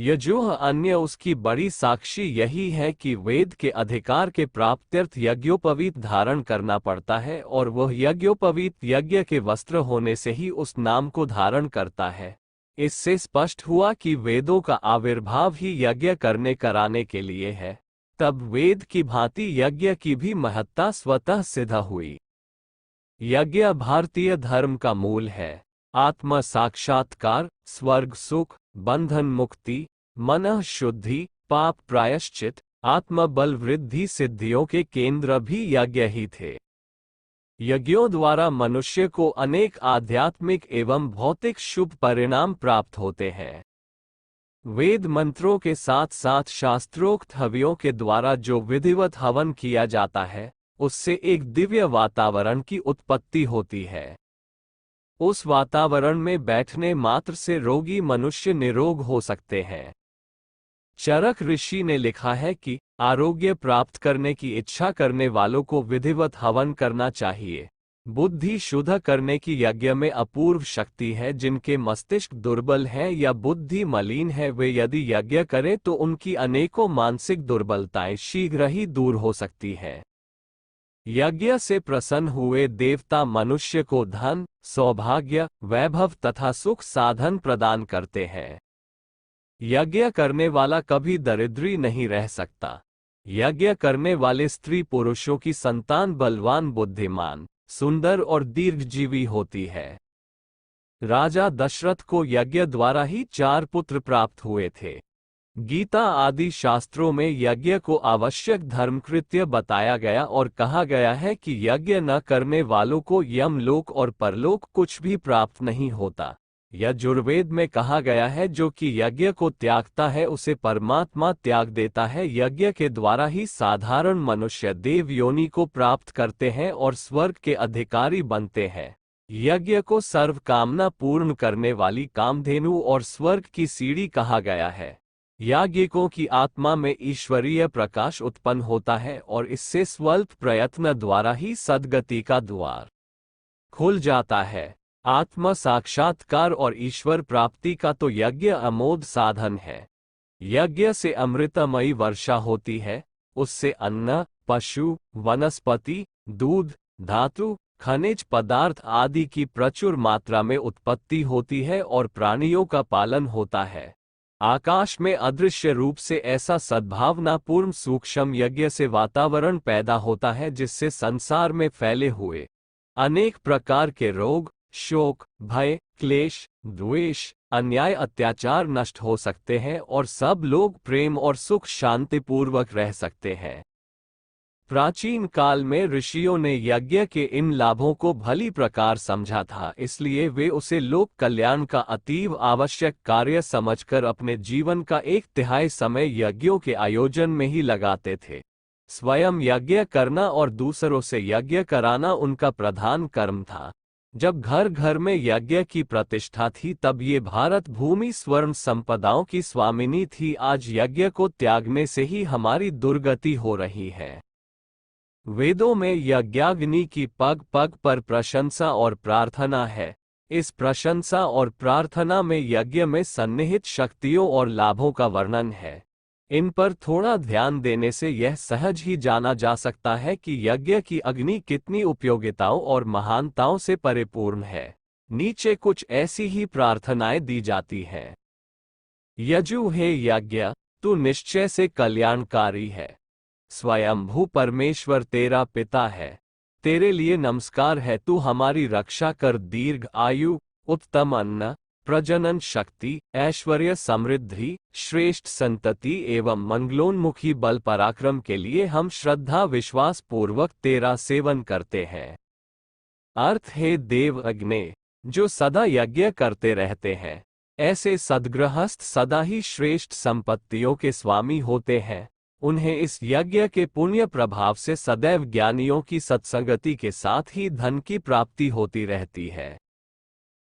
यजुः अन्य उसकी बड़ी साक्षी यही है कि वेद के अधिकार के प्राप्त्यर्थ यज्ञोपवीत धारण करना पड़ता है और वह यज्ञोपवीत यज्ञ के वस्त्र होने से ही उस नाम को धारण करता है। इससे स्पष्ट हुआ कि वेदों का आविर्भाव ही यज्ञ करने कराने के लिए है। तब वेद की भांति यज्ञ की भी महत्ता स्वतः सिद्ध हुई। यज्ञ भारतीय धर्म का मूल है। आत्म साक्षात्कार, स्वर्ग सुख, बंधन मुक्ति, मनः शुद्धि, पाप प्रायश्चित, आत्मबल वृद्धि सिद्धियों के केंद्र भी यज्ञ ही थे। यज्ञों द्वारा मनुष्य को अनेक आध्यात्मिक एवं भौतिक शुभ परिणाम प्राप्त होते हैं। वेद मंत्रों के साथ साथ शास्त्रोक्त हवियों के द्वारा जो विधिवत हवन किया जाता है, उससे एक दिव्य वातावरण की उत्पत्ति होती है। उस वातावरण में बैठने मात्र से रोगी मनुष्य निरोग हो सकते हैं। चरक ऋषि ने लिखा है कि आरोग्य प्राप्त करने की इच्छा करने वालों को विधिवत हवन करना चाहिए। बुद्धि शुद्ध करने की यज्ञ में अपूर्व शक्ति है। जिनके मस्तिष्क दुर्बल हैं या बुद्धि मलिन है, वे यदि यज्ञ करें तो उनकी अनेकों मानसिक दुर्बलताएं शीघ्र ही दूर हो सकती हैं। यज्ञ से प्रसन्न हुए देवता मनुष्य को धन, सौभाग्य, वैभव तथा सुख साधन प्रदान करते हैं। यज्ञ करने वाला कभी दरिद्री नहीं रह सकता। यज्ञ करने वाले स्त्री पुरुषों की संतान बलवान, बुद्धिमान, सुंदर और दीर्घजीवी होती है। राजा दशरथ को यज्ञ द्वारा ही 4 पुत्र प्राप्त हुए थे। गीता आदि शास्त्रों में यज्ञ को आवश्यक धर्मकृत्य बताया गया और कहा गया है कि यज्ञ न करने वालों को यमलोक और परलोक कुछ भी प्राप्त नहीं होता। यजुर्वेद में कहा गया है, जो कि यज्ञ को त्यागता है उसे परमात्मा त्याग देता है। यज्ञ के द्वारा ही साधारण मनुष्य देव योनि को प्राप्त करते हैं और स्वर्ग के अधिकारी बनते हैं। यज्ञ को सर्व कामना पूर्ण करने वाली कामधेनु और स्वर्ग की सीढ़ी कहा गया है। याज्ञिकों की आत्मा में ईश्वरीय प्रकाश उत्पन्न होता है और इससे स्वल्प प्रयत्न द्वारा ही सद्गति का द्वार खुल जाता है। आत्म साक्षात्कार और ईश्वर प्राप्ति का तो यज्ञ अमोघ साधन है। यज्ञ से अमृतमयी वर्षा होती है। उससे अन्न, पशु, वनस्पति, दूध, धातु, खनिज पदार्थ आदि की प्रचुर मात्रा में उत्पत्ति होती है और प्राणियों का पालन होता है। आकाश में अदृश्य रूप से ऐसा सद्भावनापूर्ण सूक्ष्म यज्ञ से वातावरण पैदा होता है जिससे संसार में फैले हुए अनेक प्रकार के रोग, शोक, भय, क्लेश, द्वेष, अन्याय, अत्याचार नष्ट हो सकते हैं और सब लोग प्रेम और सुख शांतिपूर्वक रह सकते हैं। प्राचीन काल में ऋषियों ने यज्ञ के इन लाभों को भली प्रकार समझा था, इसलिए वे उसे लोक कल्याण का अतीव आवश्यक कार्य समझकर अपने जीवन का 1/3 समय यज्ञों के आयोजन में ही लगाते थे। स्वयं यज्ञ करना और दूसरों से यज्ञ कराना उनका प्रधान कर्म था। जब घर घर में यज्ञ की प्रतिष्ठा थी तब ये भारत भूमि स्वर्ण संपदाओं की स्वामिनी थी। आज यज्ञ को त्यागने से ही हमारी दुर्गति हो रही है। वेदों में यज्ञाग्नि की पग पग पर प्रशंसा और प्रार्थना है। इस प्रशंसा और प्रार्थना में यज्ञ में सन्निहित शक्तियों और लाभों का वर्णन है। इन पर थोड़ा ध्यान देने से यह सहज ही जाना जा सकता है कि यज्ञ की अग्नि कितनी उपयोगिताओं और महानताओं से परिपूर्ण है। नीचे कुछ ऐसी ही प्रार्थनाएं दी जाती हैं। यजु, हे यज्ञ, तू निश्चय से कल्याणकारी है। स्वयंभू परमेश्वर तेरा पिता है। तेरे लिए नमस्कार है। तू हमारी रक्षा कर। दीर्घ आयु, उत्तम अन्न, प्रजनन शक्ति, ऐश्वर्य, समृद्धि, श्रेष्ठ संतति एवं मंगलोन्मुखी बल पराक्रम के लिए हम श्रद्धा विश्वास पूर्वक तेरा सेवन करते हैं। अर्थ, हे देव अग्ने, जो सदा यज्ञ करते रहते हैं, ऐसे सद्गृहस्थ सदा ही श्रेष्ठ संपत्तियों के स्वामी होते हैं। उन्हें इस यज्ञ के पुण्य प्रभाव से सदैव ज्ञानियों की सत्संगति के साथ ही धन की प्राप्ति होती रहती है।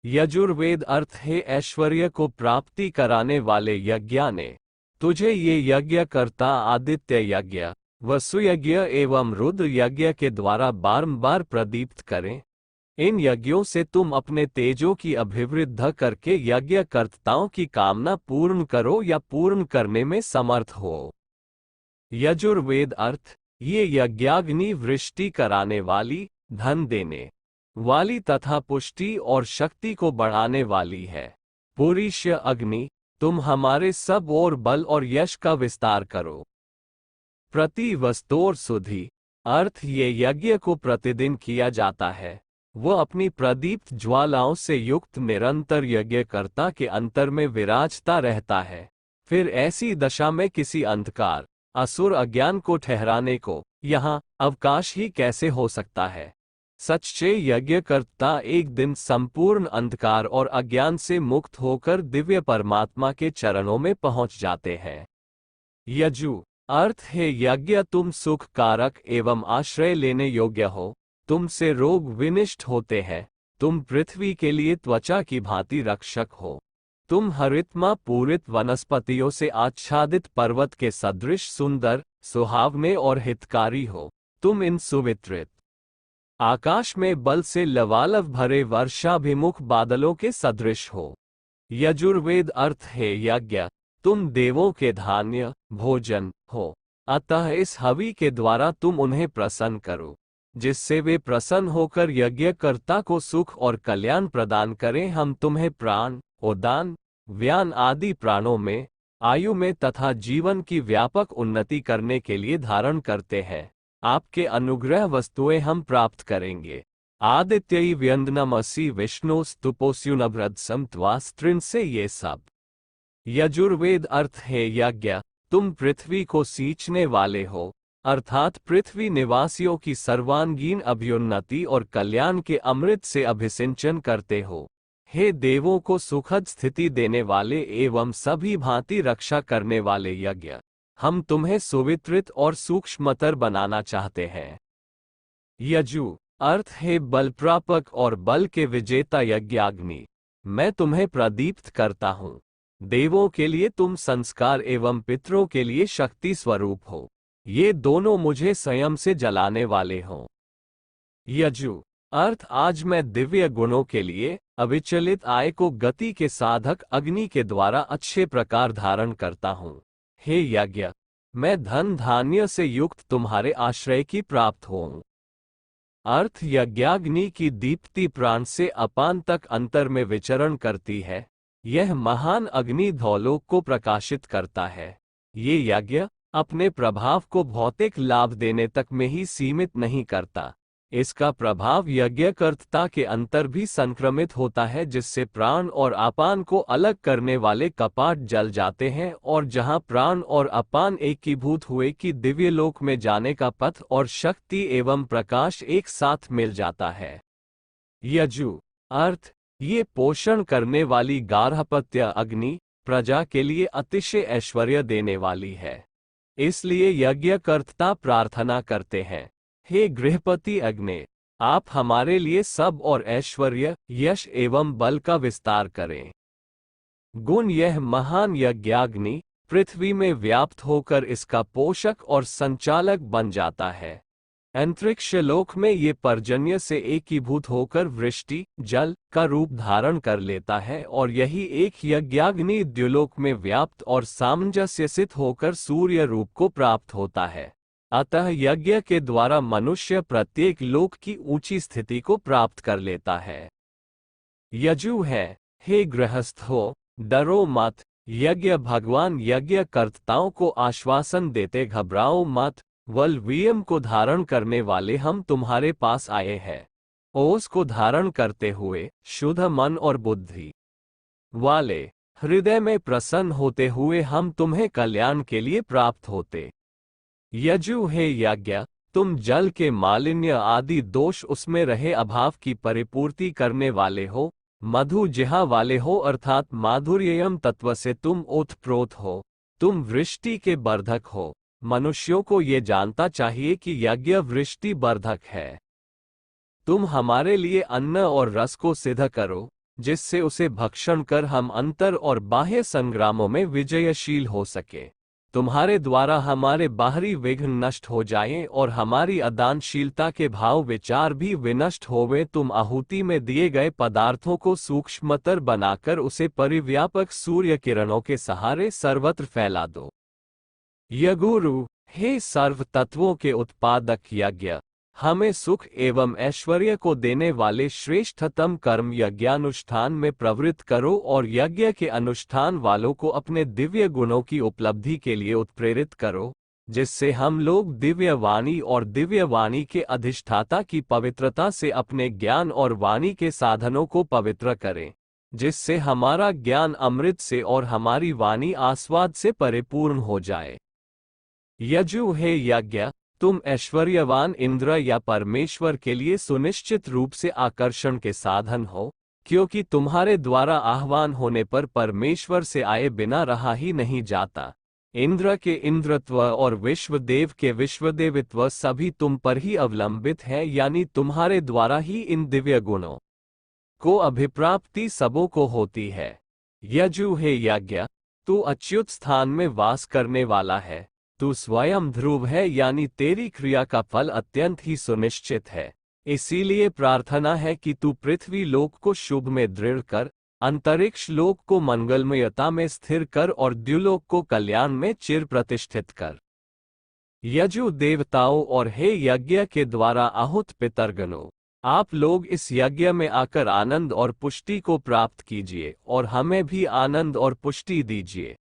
यजुर्वेद अर्थ, हे ऐश्वर्य को प्राप्ति कराने वाले यज्ञाने, तुझे ये यज्ञ करता आदित्य यज्ञ, वसु यज्ञ एवं रुद्र यज्ञ के द्वारा बारंबार प्रदीप्त करें। इन यज्ञों से तुम अपने तेजों की अभिवृद्धि करके यज्ञकर्ताओं की कामना पूर्ण करो या पूर्ण करने में समर्थ हो। यजुर्वेद अर्थ, ये यज्ञाग्नि वृष्टि कराने वाली, धन देने वाली तथा पुष्टि और शक्ति को बढ़ाने वाली है। पुरुष अग्नि, तुम हमारे सब और बल और यश का विस्तार करो। प्रति वस्तोर सुधि अर्थ, ये यज्ञ को प्रतिदिन किया जाता है। वह अपनी प्रदीप्त ज्वालाओं से युक्त निरंतर यज्ञकर्ता के अंतर में विराजता रहता है। फिर ऐसी दशा में किसी अंधकार, असुर अज्ञान को ठहराने को यहाँ अवकाश ही कैसे हो सकता है। सच्चे यज्ञकर्ता एक दिन संपूर्ण अंधकार और अज्ञान से मुक्त होकर दिव्य परमात्मा के चरणों में पहुंच जाते हैं। यजु अर्थ है यज्ञ, तुम सुख कारक एवं आश्रय लेने योग्य हो। तुमसे रोग विनिष्ट होते हैं। तुम पृथ्वी के लिए त्वचा की भांति रक्षक हो। तुम हरितमा पूरित वनस्पतियों से आच्छादित पर्वत के सदृश सुंदर, सुहावने और हितकारी हो। तुम इन सुवितरित आकाश में बल से लवालव भरे वर्षाभिमुख बादलों के सदृश हो। यजुर्वेद अर्थ है यज्ञ, तुम देवों के धान्य भोजन हो। अतः इस हवि के द्वारा तुम उन्हें प्रसन्न करो, जिससे वे प्रसन्न होकर यज्ञकर्ता को सुख और कल्याण प्रदान करें। हम तुम्हें प्राण, उदान, व्यान आदि प्राणों में, आयु में तथा जीवन की व्यापक उन्नति करने के लिए धारण करते हैं। आपके अनुग्रह वस्तुएं हम प्राप्त करेंगे। आदित्यई व्यंदनमसि विष्णु स्तुपोस्युनभ्रदसम त्वास्त्रिन से ये सब। यजुर्वेद अर्थ है यज्ञ, तुम पृथ्वी को सींचने वाले हो, अर्थात पृथ्वी निवासियों की सर्वांगीण अभ्युन्नति और कल्याण के अमृत से अभिसिंचन करते हो। हे देवों को सुखद स्थिति देने वाले एवं सभी भांति रक्षा करने वाले यज्ञ, हम तुम्हें सुवितरित और सूक्ष्मतर बनाना चाहते हैं। यजु अर्थ है बल प्रापक और बल के विजेता यज्ञाग्नि, मैं तुम्हें प्रदीप्त करता हूँ। देवों के लिए तुम संस्कार एवं पितरों के लिए शक्ति स्वरूप हो। ये दोनों मुझे स्वयं से जलाने वाले हों। यजु अर्थ, आज मैं दिव्य गुणों के लिए अविचलित आय को गति के साधक अग्नि के द्वारा अच्छे प्रकार धारण करता हूँ। हे यज्ञ, मैं धन धान्य से युक्त तुम्हारे आश्रय की प्राप्त होऊं। अर्थ, यज्ञाग्नि की दीप्ति प्राण से अपान तक अंतर में विचरण करती है। यह महान अग्नि धौलोक को प्रकाशित करता है। ये यज्ञ अपने प्रभाव को भौतिक लाभ देने तक में ही सीमित नहीं करता। इसका प्रभाव यज्ञकर्ता के अंतर भी संक्रमित होता है, जिससे प्राण और अपान को अलग करने वाले कपाट जल जाते हैं और जहां प्राण और अपान एकीभूत हुए कि दिव्य लोक में जाने का पथ और शक्ति एवं प्रकाश एक साथ मिल जाता है। यजु अर्थ, ये पोषण करने वाली गार्हपत्य अग्नि प्रजा के लिए अतिशय ऐश्वर्य देने वाली है। इसलिए यज्ञकर्ता प्रार्थना करते हैं, हे गृहपति अग्नि, आप हमारे लिए सब और ऐश्वर्य, यश एवं बल का विस्तार करें। गुण, यह महान यज्ञाग्नि पृथ्वी में व्याप्त होकर इसका पोषक और संचालक बन जाता है। अंतरिक्ष लोक में ये पर्जन्य से एकीभूत होकर वृष्टि जल का रूप धारण कर लेता है और यही एक यज्ञाग्नि द्युलोक में व्याप्त और सामंजस्यसित होकर सूर्य रूप को प्राप्त होता है। अतः यज्ञ के द्वारा मनुष्य प्रत्येक लोक की ऊंची स्थिति को प्राप्त कर लेता है। यजु है, हे गृहस्थ हो, डरो मत। यज्ञ भगवान यज्ञकर्ताओं को आश्वासन देते, घबराओ मत। वलवीयम को धारण करने वाले हम तुम्हारे पास आए हैं। ओस को धारण करते हुए शुद्ध मन और बुद्धि वाले, हृदय में प्रसन्न होते हुए हम तुम्हें कल्याण के लिए प्राप्त होते। यजु है यज्ञ, तुम जल के मालिन्य आदि दोष उसमें रहे अभाव की परिपूर्ति करने वाले हो। मधु जिहा वाले हो, अर्थात माधुर्यम तत्व से तुम ओतप्रोत हो। तुम वृष्टि के वर्धक हो। मनुष्यों को ये जानता चाहिए कि यज्ञ वृष्टि वर्धक है। तुम हमारे लिए अन्न और रस को सिद्ध करो, जिससे उसे भक्षण कर हम अंतर और बाह्य संग्रामों में विजयशील हो सके। तुम्हारे द्वारा हमारे बाहरी विघ्न नष्ट हो जाएं और हमारी अदानशीलता के भाव विचार भी विनष्ट होवे। तुम आहुति में दिए गए पदार्थों को सूक्ष्मतर बनाकर उसे परिव्यापक सूर्य किरणों के सहारे सर्वत्र फैला दो। यगुरु, हे सर्व तत्वों के उत्पादक यज्ञ, हमें सुख एवं ऐश्वर्य को देने वाले श्रेष्ठतम कर्म यज्ञानुष्ठान में प्रवृत्त करो और यज्ञ के अनुष्ठान वालों को अपने दिव्य गुणों की उपलब्धि के लिए उत्प्रेरित करो, जिससे हम लोग दिव्य वाणी और दिव्य वाणी के अधिष्ठाता की पवित्रता से अपने ज्ञान और वाणी के साधनों को पवित्र करें, जिससे हमारा ज्ञान अमृत से और हमारी वाणी आस्वाद से परिपूर्ण हो जाए। यजु, हे यज्ञ, तुम ऐश्वर्यवान इंद्र या परमेश्वर के लिए सुनिश्चित रूप से आकर्षण के साधन हो, क्योंकि तुम्हारे द्वारा आह्वान होने पर परमेश्वर से आए बिना रहा ही नहीं जाता। इंद्र के इंद्रत्व और विश्वदेव के विश्वदेवित्व सभी तुम पर ही अवलंबित है, यानी तुम्हारे द्वारा ही इन दिव्य गुणों को अभिप्राप्ति सबों को होती है। यजु, हे यज्ञ, तू अच्युत स्थान में वास करने वाला है, तू स्वयं ध्रुव है, यानी तेरी क्रिया का फल अत्यंत ही सुनिश्चित है। इसीलिए प्रार्थना है कि तू पृथ्वी लोक को शुभ में दृढ़ कर, अंतरिक्ष लोक को मंगलमयता में स्थिर कर और द्युलोक को कल्याण में चिर प्रतिष्ठित कर। यजु देवताओं और हे यज्ञ के द्वारा आहूत पितरगणों, आप लोग इस यज्ञ में आकर आनंद और पुष्टि को प्राप्त कीजिए और हमें भी आनंद और पुष्टि दीजिए।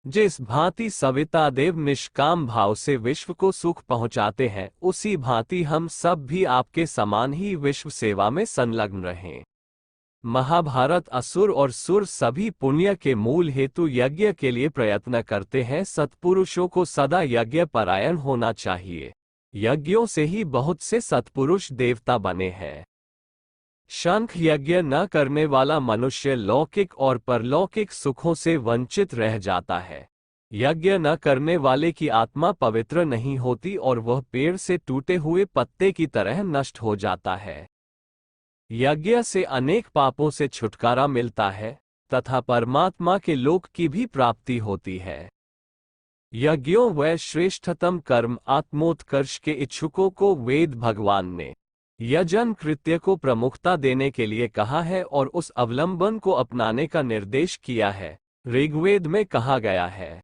जिस भांति सविता देव निष्काम भाव से विश्व को सुख पहुंचाते हैं, उसी भांति हम सब भी आपके समान ही विश्व सेवा में संलग्न रहें। महाभारत असुर और सुर सभी पुण्य के मूल हेतु यज्ञ के लिए प्रयत्न करते हैं। सत्पुरुषों को सदा यज्ञ परायण होना चाहिए। यज्ञों से ही बहुत से सत्पुरुष देवता बने हैं। शंख यज्ञ न करने वाला मनुष्य लौकिक और परलौकिक सुखों से वंचित रह जाता है। यज्ञ न करने वाले की आत्मा पवित्र नहीं होती और वह पेड़ से टूटे हुए पत्ते की तरह नष्ट हो जाता है। यज्ञ से अनेक पापों से छुटकारा मिलता है तथा परमात्मा के लोक की भी प्राप्ति होती है। यज्ञों व श्रेष्ठतम कर्म आत्मोत्कर्ष के इच्छुकों को वेद भगवान ने यजन कृत्य को प्रमुखता देने के लिए कहा है और उस अवलंबन को अपनाने का निर्देश किया है। ऋग्वेद में कहा गया है,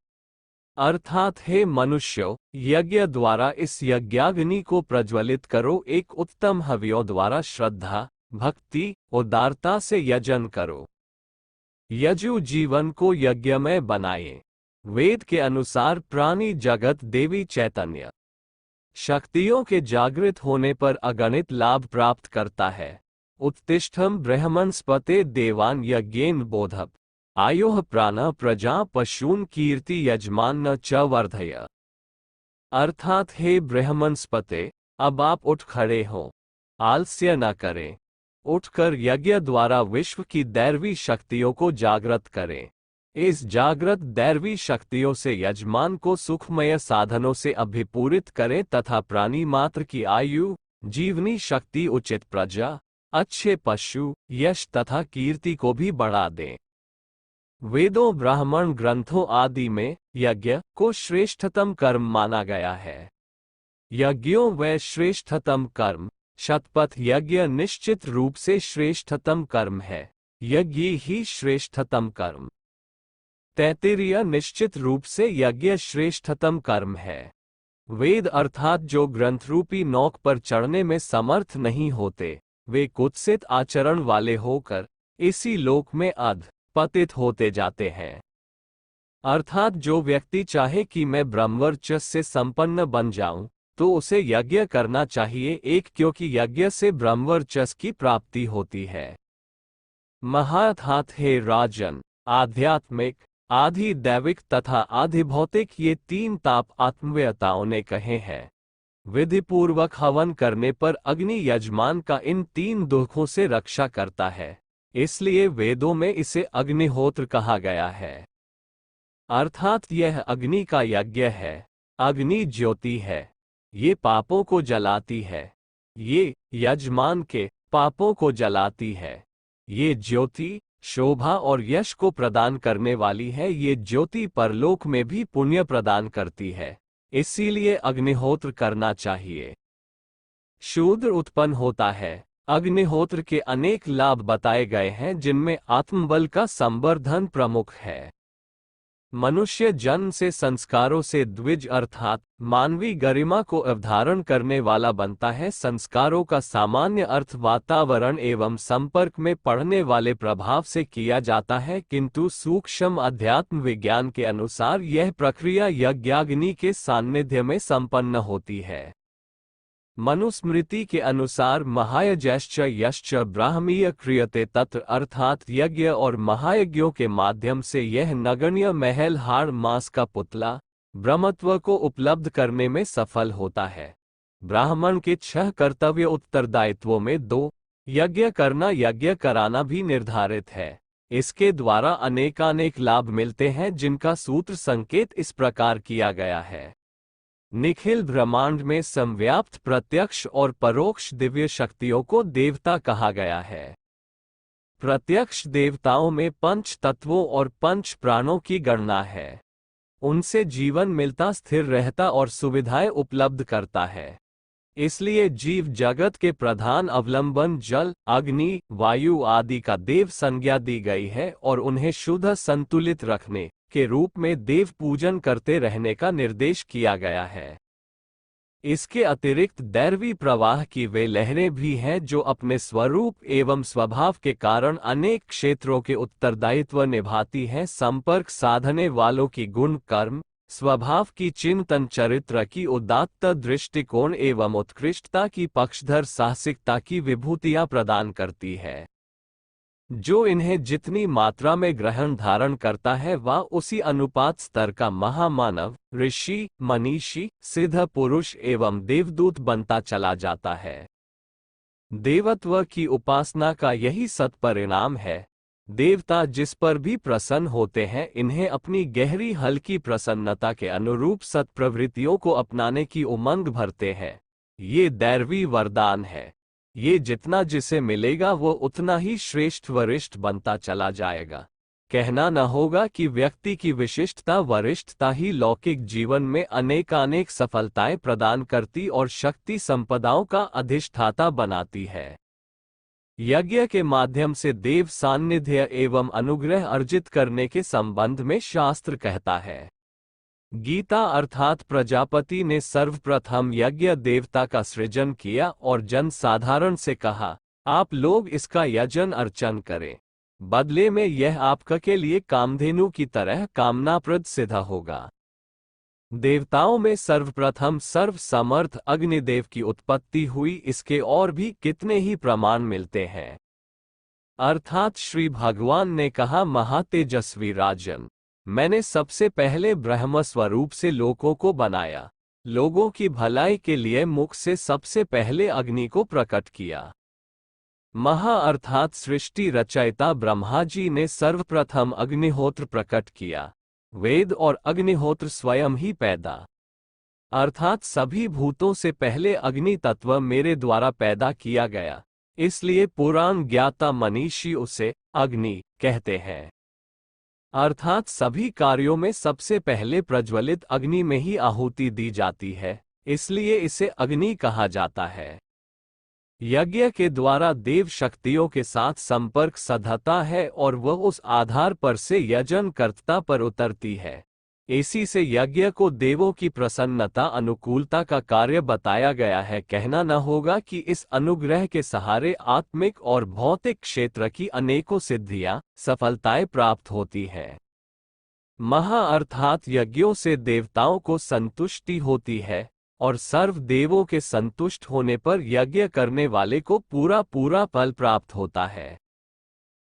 अर्थात हे मनुष्यों, यज्ञ द्वारा इस यज्ञाग्नि को प्रज्वलित करो, एक उत्तम हव्यों द्वारा श्रद्धा, भक्ति, उदारता से यजन करो। यजु जीवन को यज्ञमय बनाए। वेद के अनुसार प्राणी जगत देवी चैतन्य शक्तियों के जागृत होने पर अगणित लाभ प्राप्त करता है। उत्तिष्ठम् ब्रह्मणस्पते देवान् यज्ञेन बोधप, आयोः प्राण प्रजा पशून् कीर्ति यजमान च वर्धय। अर्थात हे ब्रह्मणस्पते, अब आप उठ खड़े हो, आलस्य न करें, उठकर यज्ञ द्वारा विश्व की दैवी शक्तियों को जागृत करें। इस जागृत दैवी शक्तियों से यजमान को सुखमय साधनों से अभिपूरित करें तथा प्राणी मात्र की आयु, जीवनी शक्ति, उचित प्रजा, अच्छे पशु, यश तथा कीर्ति को भी बढ़ा दें। वेदों, ब्राह्मण ग्रंथों आदि में यज्ञ को श्रेष्ठतम कर्म माना गया है। यज्ञों व श्रेष्ठतम कर्म, शतपथ यज्ञ निश्चित रूप से श्रेष्ठतम कर्म है। यज्ञ ही श्रेष्ठतम कर्म। तैत्तिरीय निश्चित रूप से यज्ञ श्रेष्ठतम कर्म है। वेद अर्थात जो ग्रंथरूपी नौक पर चढ़ने में समर्थ नहीं होते, वे कुत्सित आचरण वाले होकर इसी लोक में अध पतित होते जाते हैं। अर्थात जो व्यक्ति चाहे कि मैं ब्रह्मवर्चस्व से संपन्न बन जाऊं, तो उसे यज्ञ करना चाहिए। एक, क्योंकि यज्ञ से ब्रह्मवर्चस्व की प्राप्ति होती है। महाअर्थात हे राजन, आध्यात्मिक, आधि दैविक तथा आधि भौतिक ये तीन ताप आत्मव्यताओं ने कहे हैं। विधिपूर्वक हवन करने पर अग्नि यजमान का इन तीन दुखों से रक्षा करता है, इसलिए वेदों में इसे अग्निहोत्र कहा गया है। अर्थात यह अग्नि का यज्ञ है। अग्नि ज्योति है, ये पापों को जलाती है। ये यजमान के पापों को जलाती है। ये ज्योति शोभा और यश को प्रदान करने वाली है। ये ज्योति परलोक में भी पुण्य प्रदान करती है, इसीलिए अग्निहोत्र करना चाहिए। शूद्र उत्पन्न होता है। अग्निहोत्र के अनेक लाभ बताए गए हैं, जिनमें आत्मबल का संवर्धन प्रमुख है। मनुष्य जन्म से संस्कारों से द्विज अर्थात मानवीय गरिमा को अवधारण करने वाला बनता है। संस्कारों का सामान्य अर्थ वातावरण एवं संपर्क में पड़ने वाले प्रभाव से किया जाता है, किंतु सूक्ष्म अध्यात्म विज्ञान के अनुसार यह प्रक्रिया यज्ञाग्नि के सान्निध्य में संपन्न होती है। मनुस्मृति के अनुसार महायज्ञश्च यश्च ब्राह्मीय क्रियते तत्र अर्थात यज्ञ और महायज्ञों के माध्यम से यह नगण्य महल हाड़ मांस का पुतला ब्रह्मत्व को उपलब्ध करने में सफल होता है। ब्राह्मण के 6 कर्तव्य उत्तरदायित्वों में 2 यज्ञ करना यज्ञ कराना भी निर्धारित है। इसके द्वारा अनेकानेक लाभ मिलते हैं, जिनका सूत्र संकेत इस प्रकार किया गया है। निखिल ब्रह्मांड में संव्याप्त प्रत्यक्ष और परोक्ष दिव्य शक्तियों को देवता कहा गया है। प्रत्यक्ष देवताओं में 5 तत्वों और 5 प्राणों की गणना है। उनसे जीवन मिलता, स्थिर रहता और सुविधाएं उपलब्ध करता है। इसलिए जीव जगत के प्रधान अवलंबन जल, अग्नि, वायु आदि का देव संज्ञा दी गई है और उन्हें शुद्ध संतुलित रखने के रूप में देव पूजन करते रहने का निर्देश किया गया है। इसके अतिरिक्त दैवी प्रवाह की वे लहरें भी हैं जो अपने स्वरूप एवं स्वभाव के कारण अनेक क्षेत्रों के उत्तरदायित्व निभाती हैं। संपर्क साधने वालों की गुण, कर्म, स्वभाव की चिंतन, चरित्र की उदात्त दृष्टिकोण एवं उत्कृष्टता की पक्षधर साहसिकता की विभूतियां प्रदान करती है। जो इन्हें जितनी मात्रा में ग्रहण धारण करता है वह उसी अनुपात स्तर का महामानव, ऋषि, मनीषी, सिद्ध पुरुष एवं देवदूत बनता चला जाता है। देवत्व की उपासना का यही सत्परिणाम है। देवता जिस पर भी प्रसन्न होते हैं, इन्हें अपनी गहरी हल्की प्रसन्नता के अनुरूप सत्प्रवृत्तियों को अपनाने की उमंग भरते हैं। ये दैवी वरदान है। ये जितना जिसे मिलेगा वो उतना ही श्रेष्ठ वरिष्ठ बनता चला जाएगा। कहना न होगा कि व्यक्ति की विशिष्टता वरिष्ठता ही लौकिक जीवन में अनेकानेक सफलताएं प्रदान करती और शक्ति संपदाओं का अधिष्ठाता बनाती है। यज्ञ के माध्यम से देव सान्निध्य एवं अनुग्रह अर्जित करने के संबंध में शास्त्र कहता है। गीता अर्थात प्रजापति ने सर्वप्रथम यज्ञ देवता का सृजन किया और जन साधारण से कहा, आप लोग इसका यजन अर्चन करें, बदले में यह आपके लिए कामधेनु की तरह कामनाप्रद सिद्ध होगा। देवताओं में सर्वप्रथम सर्व समर्थ अग्निदेव की उत्पत्ति हुई। इसके और भी कितने ही प्रमाण मिलते हैं। अर्थात श्री भगवान ने कहा, महातेजस्वी राजन, मैंने सबसे पहले ब्रह्म स्वरूप से लोगों को बनाया। लोगों की भलाई के लिए मुख से सबसे पहले अग्नि को प्रकट किया। महा अर्थात सृष्टि रचयिता ब्रह्मा जी ने सर्वप्रथम अग्निहोत्र प्रकट किया। वेद और अग्निहोत्र स्वयं ही पैदा, अर्थात सभी भूतों से पहले अग्नि तत्व मेरे द्वारा पैदा किया गया। इसलिए पुराण ज्ञाता मनीषी उसे अग्नि कहते हैं। अर्थात सभी कार्यों में सबसे पहले प्रज्वलित अग्नि में ही आहुति दी जाती है, इसलिए इसे अग्नि कहा जाता है। यज्ञ के द्वारा देव शक्तियों के साथ संपर्क साधता है और वह उस आधार पर से यजन कर्ता पर उतरती है। इसी से यज्ञ को देवों की प्रसन्नता अनुकूलता का कार्य बताया गया है। कहना न होगा कि इस अनुग्रह के सहारे आत्मिक और भौतिक क्षेत्र की अनेकों सिद्धियां सफलताएं प्राप्त होती हैं। महा अर्थात यज्ञों से देवताओं को संतुष्टि होती है और सर्व देवों के संतुष्ट होने पर यज्ञ करने वाले को पूरा पूरा फल प्राप्त होता है।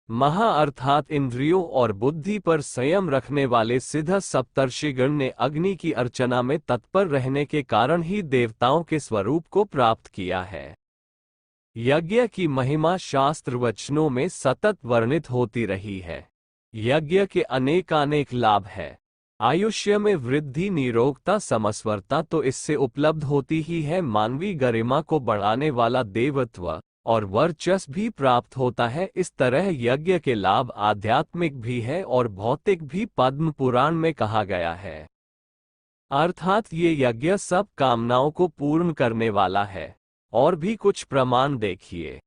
महा अर्थात इंद्रियों और बुद्धि पर संयम रखने वाले सिद्ध सप्तर्षिगण ने अग्नि की अर्चना में तत्पर रहने के कारण ही देवताओं के स्वरूप को प्राप्त किया है। यज्ञ की महिमा शास्त्र वचनों में सतत वर्णित होती रही है। यज्ञ के अनेकानेक लाभ है। आयुष्य में वृद्धि, निरोगता, समस्वरता तो इससे उपलब्ध होती ही है। मानवीय गरिमा को बढ़ाने वाला देवत्व और वर्चस्व भी प्राप्त होता है। इस तरह यज्ञ के लाभ आध्यात्मिक भी है और भौतिक भी। पद्म पुराण में कहा गया है, अर्थात ये यज्ञ सब कामनाओं को पूर्ण करने वाला है। और भी कुछ प्रमाण देखिए।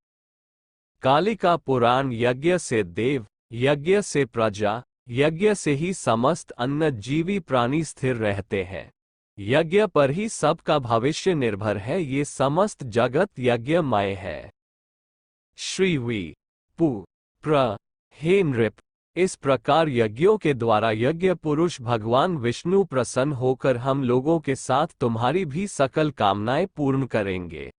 कालिका पुराण, यज्ञ से देव, यज्ञ से प्रजा, यज्ञ से ही समस्त अन्य जीवी प्राणी स्थिर रहते हैं। यज्ञ पर ही सबका भविष्य निर्भर है। ये समस्त जगत यज्ञमय है। श्री वी पु प्र हे नृप, इस प्रकार यज्ञों के द्वारा यज्ञ पुरुष भगवान विष्णु प्रसन्न होकर हम लोगों के साथ तुम्हारी भी सकल कामनाएं पूर्ण करेंगे।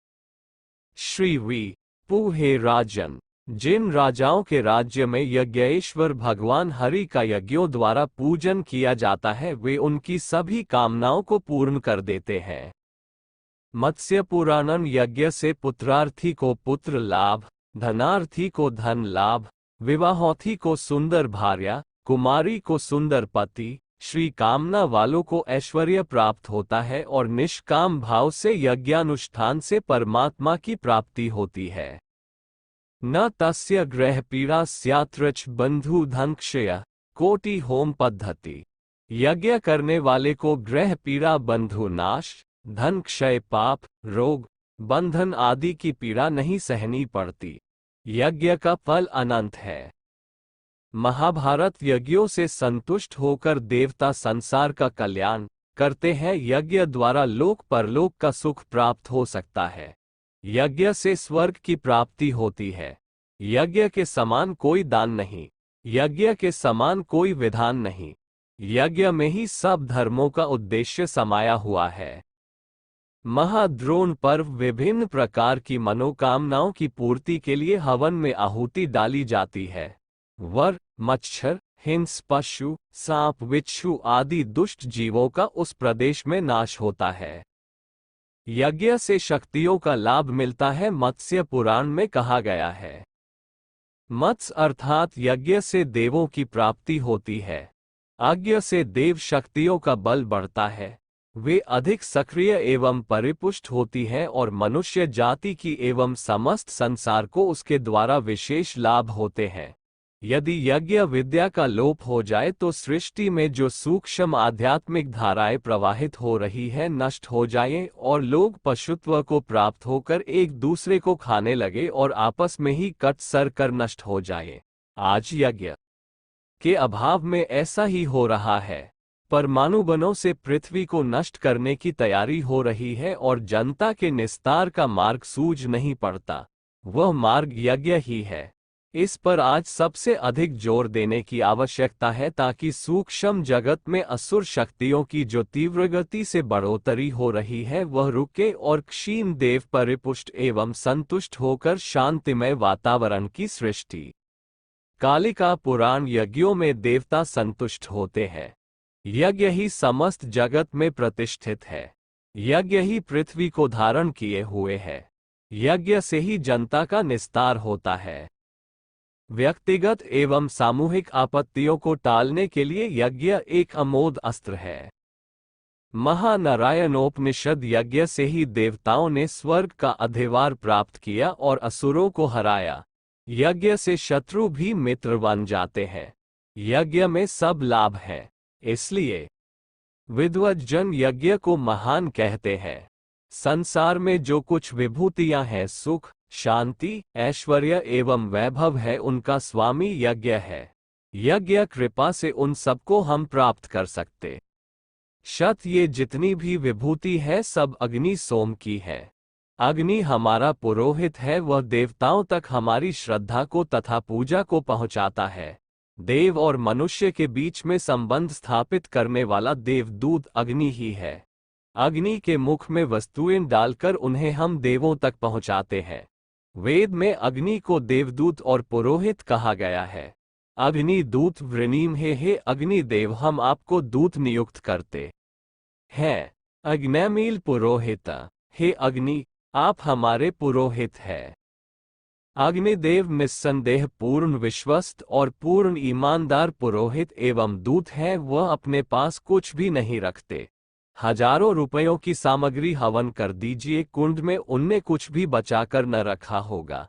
श्री वी पु हे राजन, जिन राजाओं के राज्य में यज्ञेश्वर भगवान हरि का यज्ञों द्वारा पूजन किया जाता है, वे उनकी सभी कामनाओं को पूर्ण कर देते हैं। मत्स्य पुराणन, यज्ञ से पुत्रार्थी को पुत्र लाभ, धनार्थी को धन लाभ, विवाहोर्थी को सुंदर भार्या, कुमारी को सुंदर पति, श्री कामना वालों को ऐश्वर्य प्राप्त होता है और निष्काम भाव से यज्ञानुष्ठान से परमात्मा की प्राप्ति होती है। न तस्य ग्रह पीड़ा स्यात्रच बंधु धन क्षय कोटि होम पद्धति। यज्ञ करने वाले को ग्रह पीड़ा, बंधु नाश, धन क्षय, पाप, रोग, बंधन आदि की पीड़ा नहीं सहनी पड़ती। यज्ञ का फल अनंत है। महाभारत, यज्ञों से संतुष्ट होकर देवता संसार का कल्याण करते हैं। यज्ञ द्वारा लोक परलोक का सुख प्राप्त हो सकता है। यज्ञ से स्वर्ग की प्राप्ति होती है। यज्ञ के समान कोई दान नहीं, यज्ञ के समान कोई विधान नहीं। यज्ञ में ही सब धर्मों का उद्देश्य समाया हुआ है। महाद्रोण पर्व, विभिन्न प्रकार की मनोकामनाओं की पूर्ति के लिए हवन में आहुति डाली जाती है। वर, मच्छर, हिंस, पशु, सांप, बिच्छू आदि दुष्ट जीवों का उस प्रदेश में नाश होता है। यज्ञ से शक्तियों का लाभ मिलता है। मत्स्य पुराण में कहा गया है, मत्स्य अर्थात यज्ञ से देवों की प्राप्ति होती है। यज्ञ से देव शक्तियों का बल बढ़ता है, वे अधिक सक्रिय एवं परिपुष्ट होती हैं और मनुष्य जाति की एवं समस्त संसार को उसके द्वारा विशेष लाभ होते हैं। यदि यज्ञ विद्या का लोप हो जाए तो सृष्टि में जो सूक्ष्म आध्यात्मिक धाराएं प्रवाहित हो रही है नष्ट हो जाए और लोग पशुत्व को प्राप्त होकर एक दूसरे को खाने लगे और आपस में ही कट सर कर नष्ट हो जाए। आज यज्ञ के अभाव में ऐसा ही हो रहा है। परमाणु बमों से पृथ्वी को नष्ट करने की तैयारी हो रही है और जनता के निस्तार का मार्ग सूझ नहीं पड़ता। वह मार्ग यज्ञ ही है। इस पर आज सबसे अधिक जोर देने की आवश्यकता है ताकि सूक्ष्म जगत में असुर शक्तियों की जो तीव्र गति से बढ़ोतरी हो रही है वह रुके और क्षीण देव परिपुष्ट एवं संतुष्ट होकर शांतिमय वातावरण की सृष्टि। कालिका पुराण, यज्ञों में देवता संतुष्ट होते हैं। यज्ञ ही समस्त जगत में प्रतिष्ठित है। यज्ञ ही पृथ्वी को धारण किए हुए है। यज्ञ से ही जनता का निस्तार होता है। व्यक्तिगत एवं सामूहिक आपत्तियों को टालने के लिए यज्ञ एक अमोघ अस्त्र है। महानारायणोपनिषद, यज्ञ से ही देवताओं ने स्वर्ग का अधिवार प्राप्त किया और असुरों को हराया। यज्ञ से शत्रु भी मित्र बन जाते हैं। यज्ञ में सब लाभ है, इसलिए विद्वज्जन यज्ञ को महान कहते हैं। संसार में जो कुछ विभूतियां हैं, सुख, शांति, ऐश्वर्य एवं वैभव है, उनका स्वामी यज्ञ है। यज्ञ कृपा से उन सबको हम प्राप्त कर सकते। ये जितनी भी विभूति है सब अग्नि सोम की है। अग्नि हमारा पुरोहित है, वह देवताओं तक हमारी श्रद्धा को तथा पूजा को पहुंचाता है। देव और मनुष्य के बीच में संबंध स्थापित करने वाला देवदूत अग्नि ही है। अग्नि के मुख में वस्तुएं डालकर उन्हें हम देवों तक पहुंचाते हैं। वेद में अग्नि को देवदूत और पुरोहित कहा गया है। अग्नि दूत वृणीम हे अग्निदेव, हम आपको दूत नियुक्त करते हैं। अग्निमील पुरोहित, हे अग्नि, आप हमारे पुरोहित हैं। अग्निदेव निस्संदेह पूर्ण विश्वस्त और पूर्ण ईमानदार पुरोहित एवं दूत हैं। वह अपने पास कुछ भी नहीं रखते, हजारों रुपयों की सामग्री हवन कर दीजिए, कुंड में उनने कुछ भी बचाकर न रखा होगा,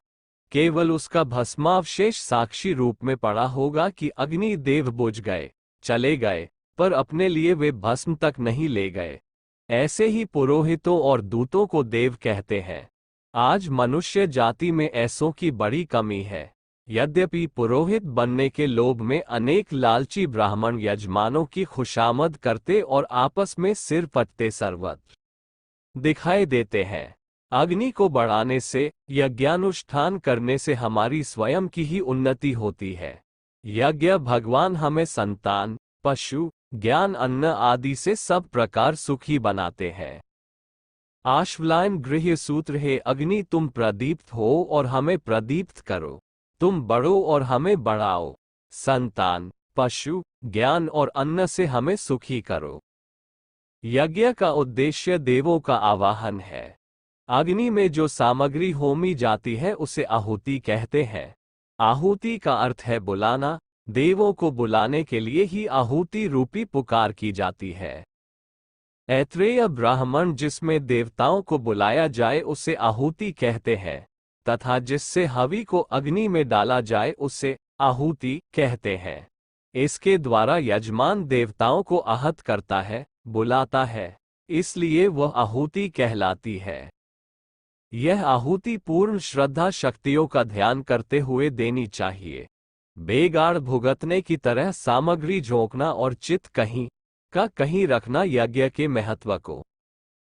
केवल उसका भस्मावशेष साक्षी रूप में पड़ा होगा कि अग्नि देव बुझ गए, चले गए, पर अपने लिए वे भस्म तक नहीं ले गए। ऐसे ही पुरोहितों और दूतों को देव कहते हैं। आज मनुष्य जाति में ऐसों की बड़ी कमी है। यद्यपि पुरोहित बनने के लोभ में अनेक लालची ब्राह्मण यजमानों की खुशामद करते और आपस में सिर पटते सर्वत्र दिखाई देते हैं। अग्नि को बढ़ाने से, यज्ञानुष्ठान करने से हमारी स्वयं की ही उन्नति होती है। यज्ञ भगवान हमें संतान, पशु, ज्ञान, अन्न आदि से सब प्रकार सुखी बनाते हैं। आश्वलायन गृह्य सूत्र है, अग्नि तुम प्रदीप्त हो और हमें प्रदीप्त करो, तुम बढ़ो और हमें बढ़ाओ, संतान, पशु, ज्ञान और अन्न से हमें सुखी करो। यज्ञ का उद्देश्य देवों का आवाहन है। अग्नि में जो सामग्री होमी जाती है उसे आहुति कहते हैं। आहुति का अर्थ है बुलाना। देवों को बुलाने के लिए ही आहुति रूपी पुकार की जाती है। ऐत्रेय ब्राह्मण जिसमें देवताओं को बुलाया जाए उसे आहुति कहते हैं, तथा जिससे हवि को अग्नि में डाला जाए उसे आहुति कहते हैं। इसके द्वारा यजमान देवताओं को आहत करता है, बुलाता है, इसलिए वह आहुति कहलाती है। यह आहुति पूर्ण श्रद्धा शक्तियों का ध्यान करते हुए देनी चाहिए। बेगाड़ भुगतने की तरह सामग्री झोंकना और चित्त कहीं का कहीं रखना यज्ञ के महत्व को।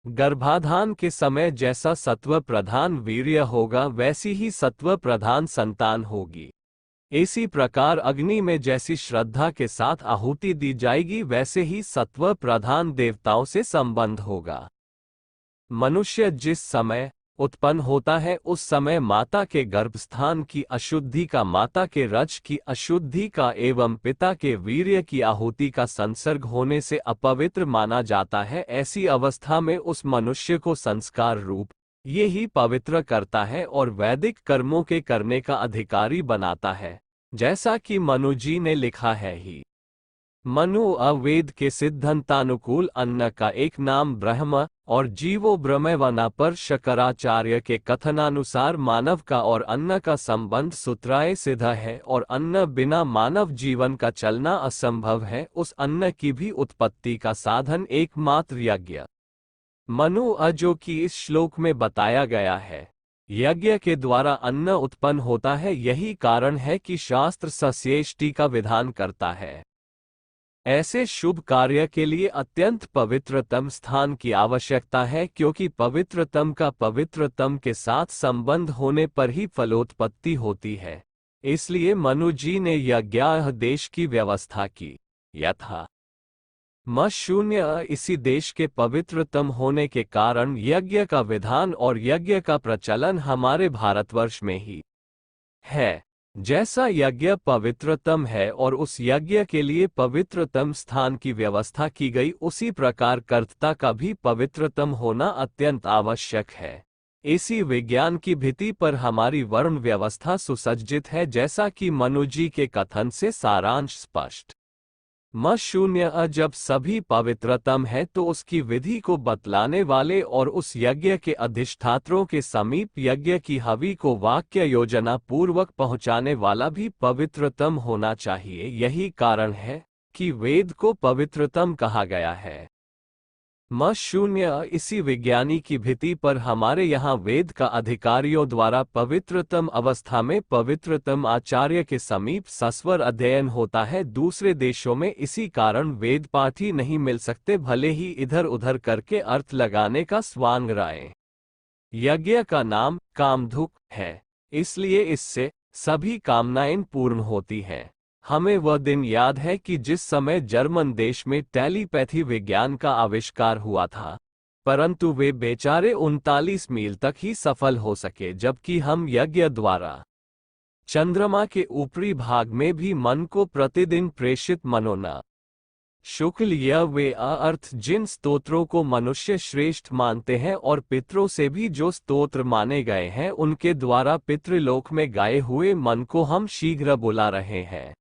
गर्भाधान के समय जैसा सत्व प्रधान वीर्य होगा वैसी ही सत्व प्रधान संतान होगी। इसी प्रकार अग्नि में जैसी श्रद्धा के साथ आहुति दी जाएगी वैसे ही सत्व प्रधान देवताओं से संबंध होगा। मनुष्य जिस समय उत्पन्न होता है उस समय माता के गर्भस्थान की अशुद्धि का, माता के रज की अशुद्धि का एवं पिता के वीर्य की आहुति का संसर्ग होने से अपवित्र माना जाता है। ऐसी अवस्था में उस मनुष्य को संस्कार रूप ये ही पवित्र करता है और वैदिक कर्मों के करने का अधिकारी बनाता है, जैसा कि मनु जी ने लिखा है ही। मनु अवेद के सिद्धांतानुकूल अन्न का एक नाम ब्रह्म और जीवो ब्रह्मवना पर शंकराचार्य के कथनानुसार मानव का और अन्न का संबंध सूत्राय सिद्ध है और अन्न बिना मानव जीवन का चलना असंभव है। उस अन्न की भी उत्पत्ति का साधन एकमात्र यज्ञ मनु जो कि इस श्लोक में बताया गया है। यज्ञ के द्वारा अन्न उत्पन्न होता है, यही कारण है कि शास्त्र सस्येष्टि का विधान करता है। ऐसे शुभ कार्य के लिए अत्यंत पवित्रतम स्थान की आवश्यकता है, क्योंकि पवित्रतम का पवित्रतम के साथ संबंध होने पर ही फलोत्पत्ति होती है। इसलिए मनु जी ने यज्ञाह देश की व्यवस्था की। यथा शून्य इसी देश के पवित्रतम होने के कारण यज्ञ का विधान और यज्ञ का प्रचलन हमारे भारतवर्ष में ही है। जैसा यज्ञ पवित्रतम है और उस यज्ञ के लिए पवित्रतम स्थान की व्यवस्था की गई, उसी प्रकार कर्ता का भी पवित्रतम होना अत्यंत आवश्यक है। इसी विज्ञान की भित्ति पर हमारी वर्ण व्यवस्था सुसज्जित है, जैसा कि मनु जी के कथन से सारांश स्पष्ट। शून्य जब सभी पवित्रतम है तो उसकी विधि को बतलाने वाले और उस यज्ञ के अधिष्ठात्रों के समीप यज्ञ की हवि को वाक्य योजना पूर्वक पहुंचाने वाला भी पवित्रतम होना चाहिए। यही कारण है कि वेद को पवित्रतम कहा गया है। शून्य इसी विज्ञानी की भित्ति पर हमारे यहाँ वेद का अधिकारियों द्वारा पवित्रतम अवस्था में पवित्रतम आचार्य के समीप सस्वर अध्ययन होता है। दूसरे देशों में इसी कारण वेद पाठ ही नहीं मिल सकते, भले ही इधर उधर करके अर्थ लगाने का स्वांग राय। यज्ञ का नाम कामधुक है, इसलिए इससे सभी कामनाएं पूर्ण होती हैं। हमें वह दिन याद है कि जिस समय जर्मन देश में टेलीपैथी विज्ञान का आविष्कार हुआ था, परंतु वे बेचारे 39 मील तक ही सफल हो सके, जबकि हम यज्ञ द्वारा चंद्रमा के ऊपरी भाग में भी मन को प्रतिदिन प्रेषित मनोना। शुक्ल यह वे अर्थ जिन स्तोत्रों को मनुष्य श्रेष्ठ मानते हैं और पितरों से भी जो स्तोत्र माने गए हैं, उनके द्वारा पितृलोक में गाए हुए मन को हम शीघ्र बुला रहे हैं।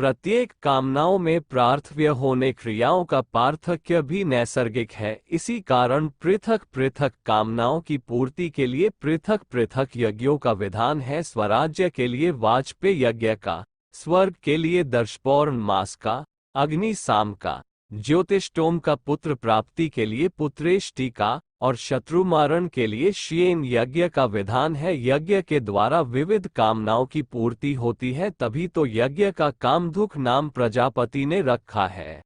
प्रत्येक कामनाओं में प्रार्थव्य होने क्रियाओं का पार्थक्य भी नैसर्गिक है। इसी कारण पृथक पृथक कामनाओं की पूर्ति के लिए पृथक पृथक यज्ञों का विधान है। स्वराज्य के लिए वाजपेय यज्ञ का, स्वर्ग के लिए दर्शपौर्णमास का, अग्नि साम का, ज्योतिष्टोम का, पुत्र प्राप्ति के लिए पुत्रेष्टि का और शत्रुमारण के लिए श्येन यज्ञ का विधान है। यज्ञ के द्वारा विविध कामनाओं की पूर्ति होती है, तभी तो यज्ञ का कामधुक नाम प्रजापति ने रखा है।